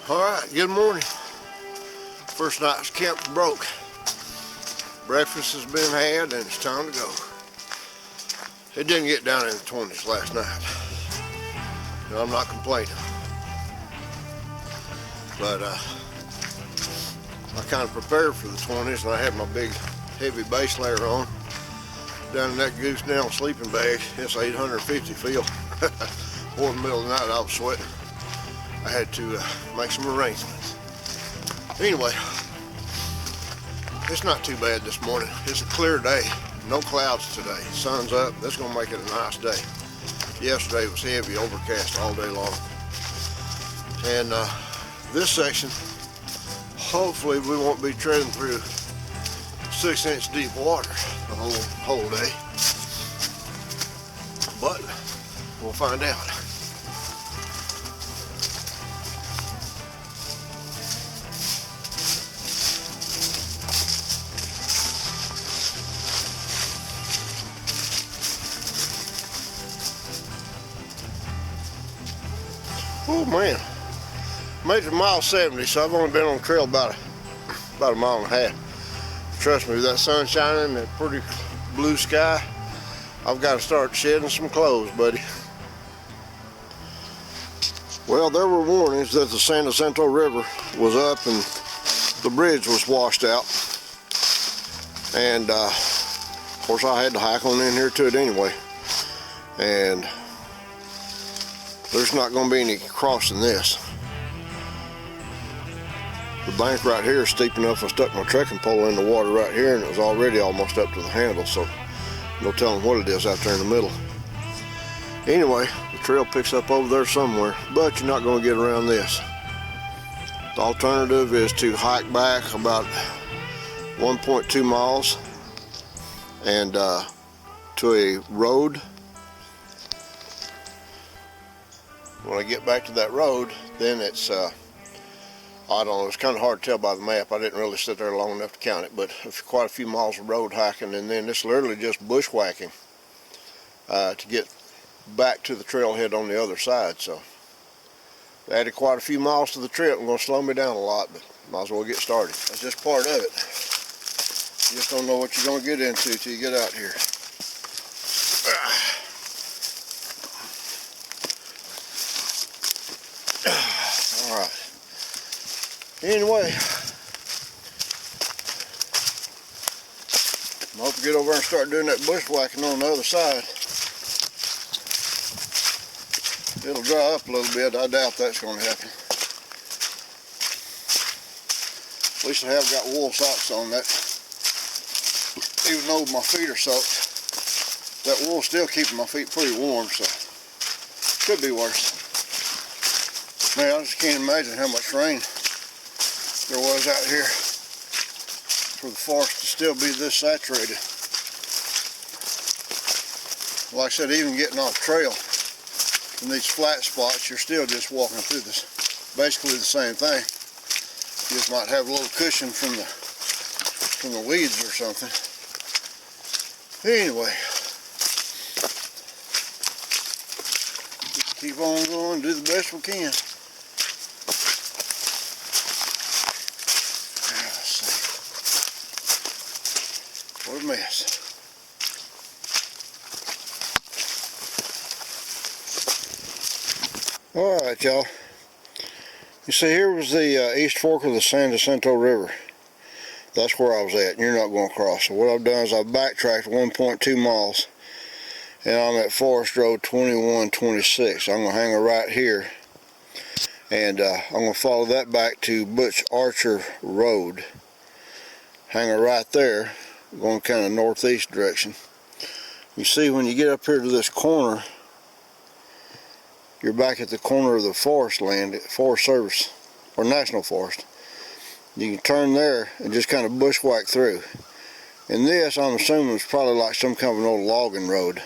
Alright, good morning. First night's camp broke. Breakfast has been had and it's time to go. It didn't get down in the 20s last night. No, I'm not complaining. But I kind of prepared for the 20s and I had my big heavy base layer on. Down in that goose down sleeping bag, it's 850 feel. Or in the middle of the night I was sweating. I had to make some arrangements. Anyway, it's not too bad this morning. It's a clear day. No clouds today. Sun's up. That's going to make it a nice day. Yesterday was heavy, overcast all day long. And this section, hopefully we won't be treading through 6-inch deep water the whole day. But we'll find out. Oh man, made it to mile 70, so I've only been on the trail about a mile and a half. Trust me, with that sun shining, that pretty blue sky, I've got to start shedding some clothes, buddy. Well, there were warnings that the San Jacinto River was up and the bridge was washed out. And of course I had to hike on in here to it anyway. And there's not going to be any crossing this. The bank right here is steep enough. I stuck my trekking pole in the water right here and it was already almost up to the handle, so no telling what it is out there in the middle. Anyway, the trail picks up over there somewhere, but you're not going to get around this. The alternative is to hike back about 1.2 miles and to a road. When I get back to that road, then it's, I don't know, it's kind of hard to tell by the map. I didn't really sit there long enough to count it, but quite a few miles of road hiking, and then it's literally just bushwhacking to get back to the trailhead on the other side. So I added quite a few miles to the trip. I'm going to slow me down a lot, but might as well get started. That's just part of it. You just don't know what you're going to get into till you get out here. Alright. Anyway, I'm hoping to get over and start doing that bushwhacking on the other side. It'll dry up a little bit. I doubt that's going to happen. At least I have got wool socks on that. Even though my feet are soaked, that wool's still keeping my feet pretty warm, so could be worse. Man, I just can't imagine how much rain there was out here for the forest to still be this saturated. Like I said, even getting off trail in these flat spots, you're still just walking through this. Basically the same thing. You just might have a little cushion from the weeds or something. Anyway, just keep on going, do the best we can. What a mess. Alright, y'all. You see, here was the east fork of the San Jacinto River. That's where I was at. You're not going to cross. So what I've done is I've backtracked 1.2 miles and I'm at Forest Road 2126. I'm going to hang a right here and I'm going to follow that back to Butch Archer Road. Hang a right there, going kind of northeast direction. You see, when you get up here to this corner, you're back at the corner of the forest land, Forest Service or National Forest. You can turn there and just kind of bushwhack through. And this, I'm assuming, is probably like some kind of an old logging road.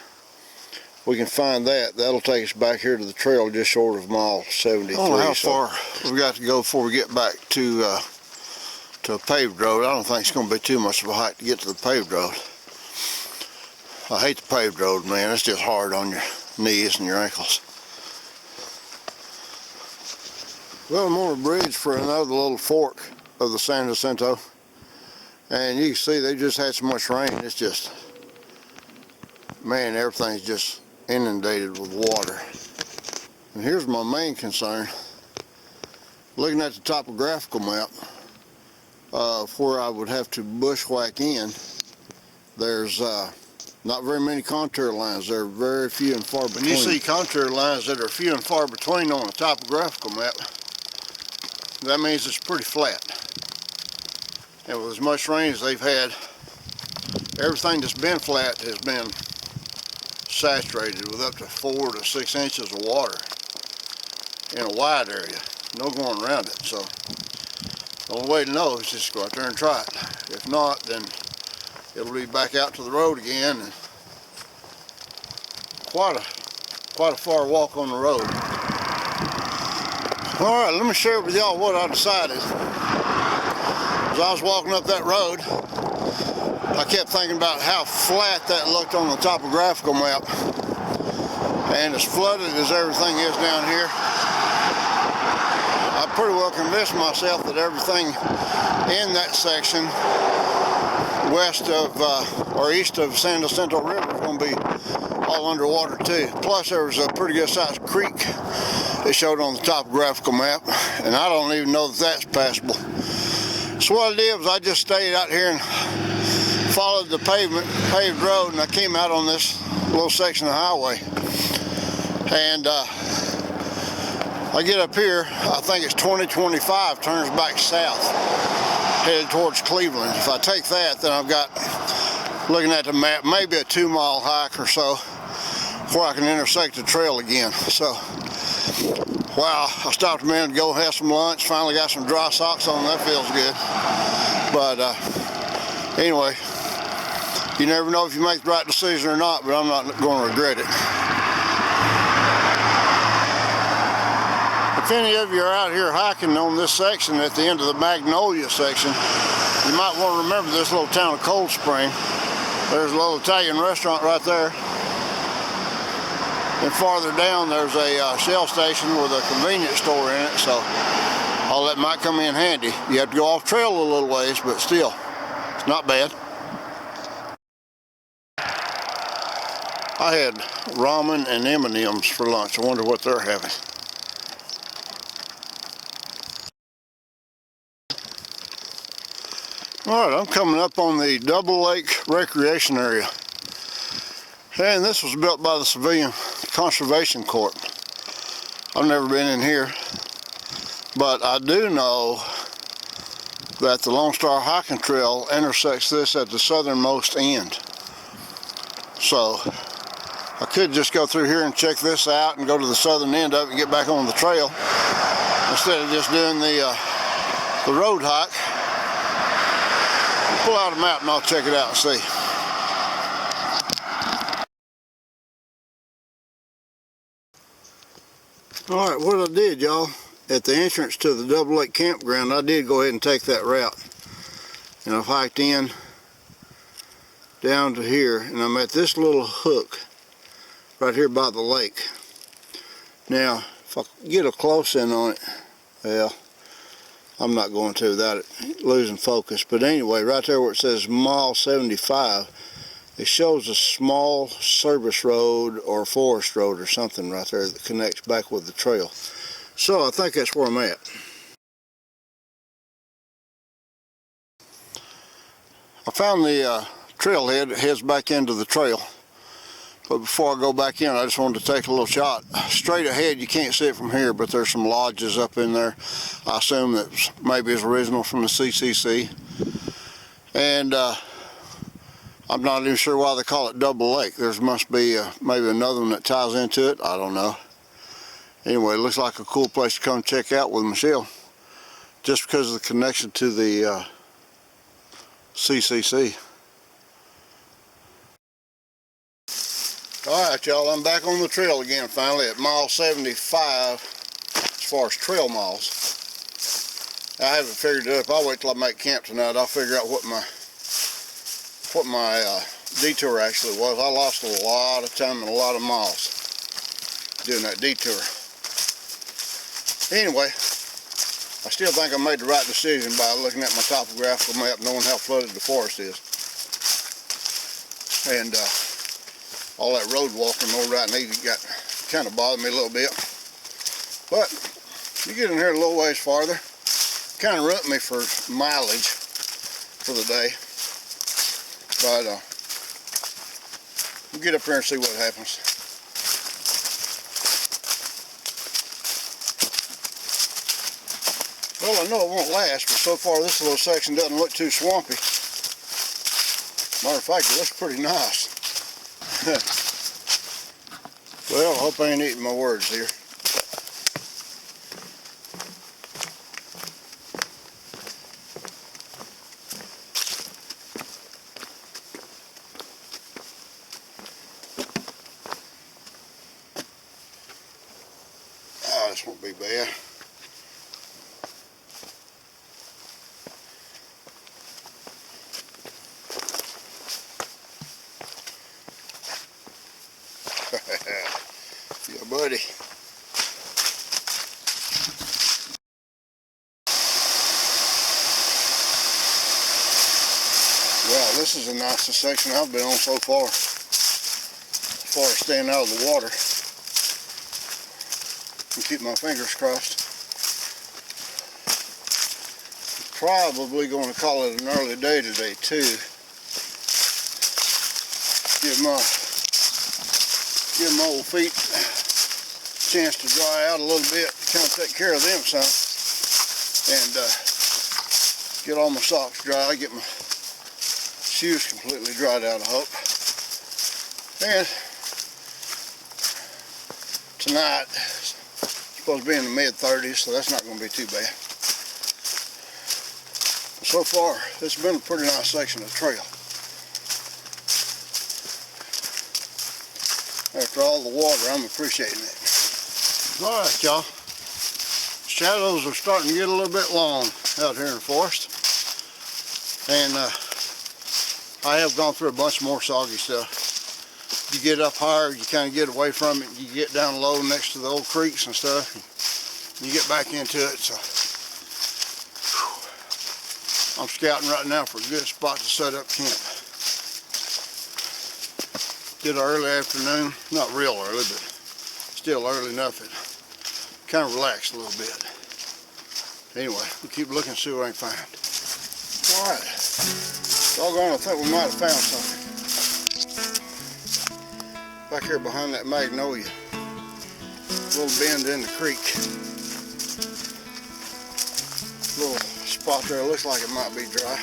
We can find that. That'll take us back here to the trail just short of mile 73. I don't know how far we've got to go before we get back to a paved road. I don't think it's going to be too much of a hike to get to the paved road. I hate the paved road, man. It's just hard on your knees and your ankles. Well, I'm on a bridge for another little fork of the San Jacinto, and you can see they just had so much rain. It's just, man, everything's just inundated with water. And here's my main concern. Looking at the topographical map of where I would have to bushwhack in, there's not very many contour lines. They're very few and far between. When you see contour lines that are few and far between on a topographical map, that means it's pretty flat. And with as much rain as they've had, everything that's been flat has been saturated with up to 4 to 6 inches of water in a wide area. No going around it. So the only way to know is just go out there and try it. If not, then it'll be back out to the road again, and quite a far walk on the road. All right, let me share with y'all what I decided. As I was walking up that road, I kept thinking about how flat that looked on the topographical map. And as flooded as everything is down here, I pretty well convinced myself that everything in that section west of or east of San Jacinto River is going to be all underwater too. Plus there was a pretty good sized creek it showed on the topographical map, and I don't even know that that's passable. So what I did was I just stayed out here and followed the paved road, and I came out on this little section of highway. And I get up here, I think it's 2025, turns back south, headed towards Cleveland. If I take that, then I've got, looking at the map, maybe a 2-mile hike or so where I can intersect the trail again. So, wow, I stopped a minute to go have some lunch, finally got some dry socks on, that feels good. But anyway, you never know if you make the right decision or not, but I'm not going to regret it. If any of you are out here hiking on this section at the end of the Magnolia section, you might want to remember this little town of Cold Spring. There's a little Italian restaurant right there. And farther down there's a Shell station with a convenience store in it, so all that might come in handy. You have to go off trail a little ways, but still, it's not bad. I had ramen and M&Ms for lunch. I wonder what they're having. All right, I'm coming up on the Double Lake Recreation Area. And this was built by the Civilian Conservation Corps. I've never been in here, but I do know that the Lone Star Hiking Trail intersects this at the southernmost end. So I could just go through here and check this out and go to the southern end of it and get back on the trail instead of just doing the road hike. Pull out a map and I'll check it out and see. All right, what I did, y'all, at the entrance to the Double Lake Campground, I did go ahead and take that route. And I've hiked in down to here, and I'm at this little hook right here by the lake. Now, if I get a close in on it, well, I'm not going to without it losing focus. But anyway, right there where it says mile 75, it shows a small service road or forest road or something right there that connects back with the trail. So I think that's where I'm at. I found the trailhead that heads back into the trail. But before I go back in, I just wanted to take a little shot. Straight ahead, you can't see it from here, but there's some lodges up in there. I assume that maybe it's original from the CCC. And I'm not even sure why they call it Double Lake. There must be maybe another one that ties into it. I don't know. Anyway, it looks like a cool place to come check out with Michelle, just because of the connection to the CCC. Alright y'all, I'm back on the trail again finally at mile 75 as far as trail miles. I haven't figured it up. I'll wait till I make camp tonight. I'll figure out what my detour actually was. I lost a lot of time and a lot of miles doing that detour. Anyway, I still think I made the right decision by looking at my topographical map, knowing how flooded the forest is. And all that road walking over right now got kind of bothered me a little bit. But you get in here a little ways farther, kind of ruined me for mileage for the day. But we'll get up here and see what happens. Well, I know it won't last, but so far this little section doesn't look too swampy. Matter of fact, it looks pretty nice. Well, I hope I ain't eating my words here. This won't be bad. Yeah, buddy. Well, this is the nicest section I've been on so far. As far as staying out of the water. And keep my fingers crossed. Probably going to call it an early day today too. Give my old feet a chance to dry out a little bit, kind of take care of them some, and get all my socks dry, get my shoes completely dried out, I hope. And tonight, it's supposed to be in the mid-30s, so that's not going to be too bad. So far, it's been a pretty nice section of trail. After all the water, I'm appreciating it. Alright, y'all. Shadows are starting to get a little bit long out here in the forest. And I have gone through a bunch more soggy stuff. You get up higher, you kind of get away from it. You get down low next to the old creeks and stuff. And you get back into it. So I'm scouting right now for a good spot to set up camp. Did an early afternoon, not real early, but still early enough that kind of relaxed a little bit. Anyway, we'll keep looking and see what I can find. Alright, doggone, I think we might have found something. Back here behind that magnolia, a little bend in the creek. Little spot there, looks like it might be dry.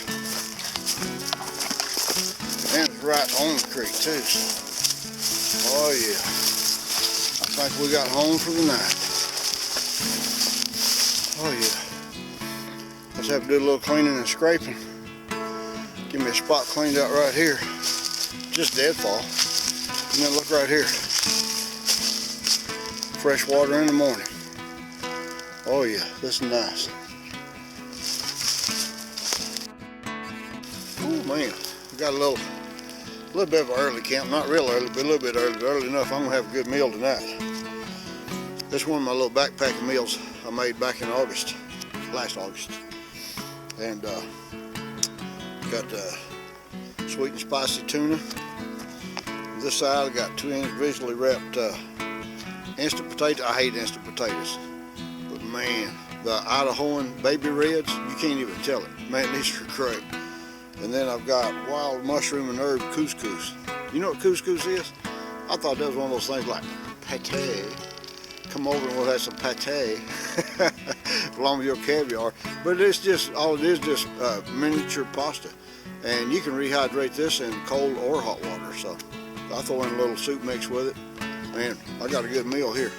And it's right on the creek too, so. Oh yeah, I think we got home for the night. Oh yeah, let's have to do a little cleaning and scraping. Give me a spot cleaned out right here, just deadfall. And then look right here, fresh water in the morning. Oh yeah, this is nice. Oh man, we got a little bit of an early camp, not real early, but a little bit early, but early enough I'm gonna have a good meal tonight. This is one of my little backpacking meals I made back in August, last August. And got sweet and spicy tuna. This side I got 2-inch visually wrapped instant potato. I hate instant potatoes, but man, the Idahoan baby reds, you can't even tell it. Man, these are great. And then I've got wild mushroom and herb couscous. You know what couscous is? I thought that was one of those things like pate. Come over and we'll have some pate along with your caviar. But it's just, all it is just miniature pasta. And you can rehydrate this in cold or hot water. So I throw in a little soup mix with it. Man, I got a good meal here.